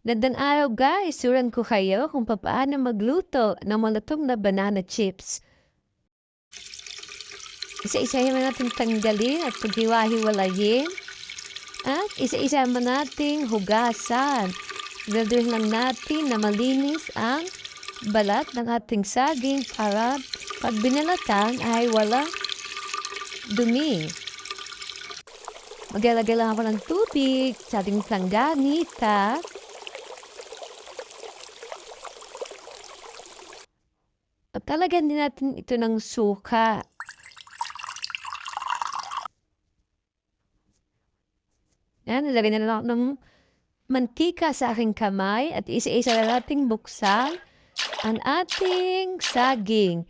Gandang araw guys! Turuan ko kayo kung paano magluto ng malutong na banana chips. Isa-isahin mo natin tanggalin at paghiwa-hiwalayin. At isa-isa mo nating hugasan. Gagawin lang natin na malinis ang balat ng ating saging para pag binalatan ay walang dumi. Maglalagay lang ako ng tubig sa ating planggana. At talagyan din natin ito ng suka. Yan, nilagay na lang ako ng mantika sa aking kamay at isa-isa na nating buksan ang ating saging.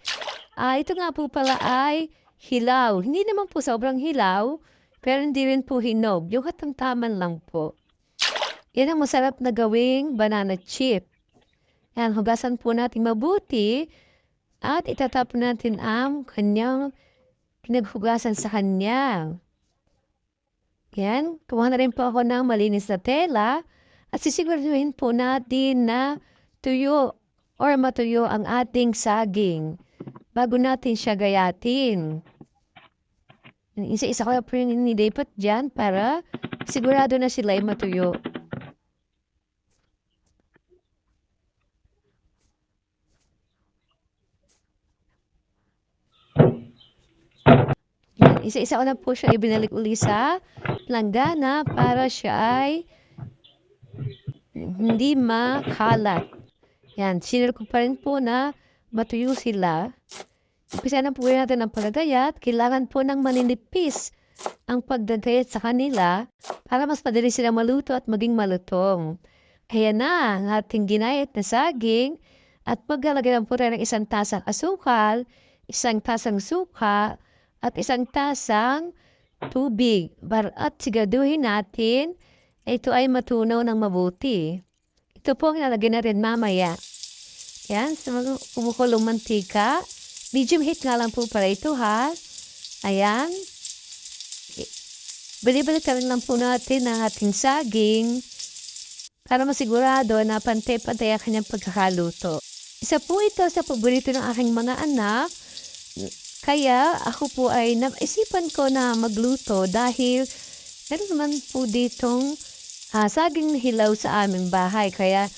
Ito nga po pala ay hilaw. Hindi naman po sobrang hilaw, pero hindi rin po hinog. Yung katamtaman lang po. Yan ang masarap na gawing banana chip. Yan, hugasan po natin mabuti. At itatapon natin ang kanyang pinaghugasan sa kanya. Yan, kuha na rin po ako ng malinis na tela at sisiguraduhin po natin na tuyo or matuyo ang ating saging bago natin siya gayatin. Isa-isa ko po yung nilipat dyan para sigurado na sila ay matuyo. Isa-isa ko na po siya ibinalik uli sa planggana para siya ay hindi makalat. Yan, sinil ko pa rin po na matuyo sila. Umpisa na po natin ang pagagayat. Kailangan po ng maninipis ang pagdagayat sa kanila para mas madali sila maluto at maging malutong. Ayan na ang ating ginayat na saging at maglalagay lang po tayo ng isang tasang asukal, isang tasang suka, at isang tasang tubig. At siguraduhin natin ito ay matunaw ng mabuti. Ito po ang ilalagay natin mamaya. Yan, sa kumukulong mantika. Medium heat nga lang po para ito ha. Ayan. Balik-balikan lang po natin ang ating saging para masigurado na pantay-pantay ang kanyang pagkakaluto. Isa po ito sa paborito ng aking mga anak. Kaya ako po ay naisipan ko na magluto dahil meron naman po ditong saging hilaw sa aming bahay. Kaya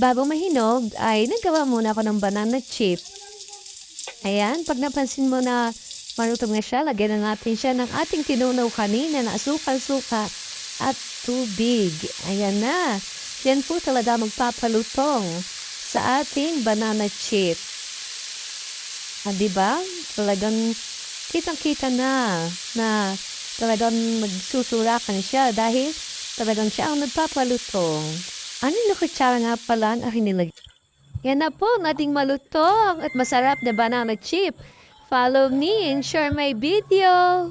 bago mahinog ay nagawa muna ako ng banana chip. Ayan, pag napansin mo na marutong na siya, lagyan na natin siya ng ating tinunaw kanina na asukal-suka at tubig. Ayan na. Yan po talaga magpapalutong sa ating banana chip. Diba? Talagang kitang-kita na talagang magsusurakan siya dahil talagang siya ang nagpapalutong. Ano yung kutsara nga pala ang aking nilagay? Yan na po ang ating malutong at masarap na banana chip. Follow me and share my video.